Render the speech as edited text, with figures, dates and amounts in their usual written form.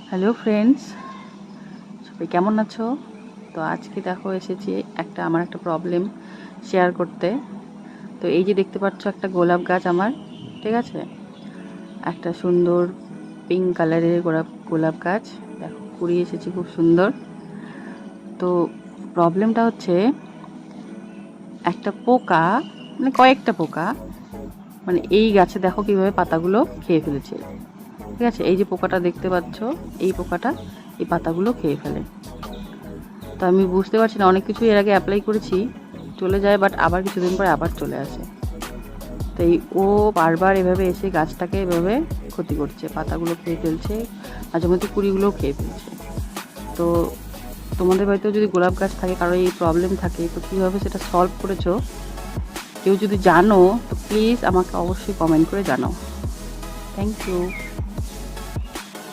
Hello friends, সবাই কেমন আছো? তো আজকে দেখো এসেছি আমার একটা প্রবলেম শেয়ার করতে। তো এই যে দেখতে পাচ্ছ একটা গোলাপ গাছ আমার, ঠিক আছে, একটা সুন্দর পিঙ্ক কালারের গোলাপ গাছ দেখো কুড়িয়ে এসেছি, খুব সুন্দর। তো প্রবলেমটা হচ্ছে একটা পোকা, মানে কয়েকটা পোকা, মানে এই গাছে দেখো কিভাবে পাতাগুলো খেয়ে ফেলেছে। ঠিক আছে, এই যে পোকাটা দেখতে পাচ্ছ, এই পোকাটা এই পাতাগুলো খেয়ে ফেলে। তো আমি বুঝতে পারছি না, অনেক কিছু এর আগে অ্যাপ্লাই করেছি, চলে যায়, বাট আবার কিছুদিন পরে আবার চলে আসে। তো ও বারবার এভাবে এসে গাছটাকে এভাবে ক্ষতি করছে, পাতাগুলো খেয়ে ফেলছে, মাঝে মধ্যে কুড়িগুলোও খেয়ে ফেলছে। তো তোমাদের বাড়িতেও যদি গোলাপ গাছ থাকে, কারো এই প্রবলেম থাকে, তো কীভাবে সেটা সলভ করেছো কেউ যদি জানো তো প্লিজ আমাকে অবশ্যই কমেন্ট করে জানাও। Thank you.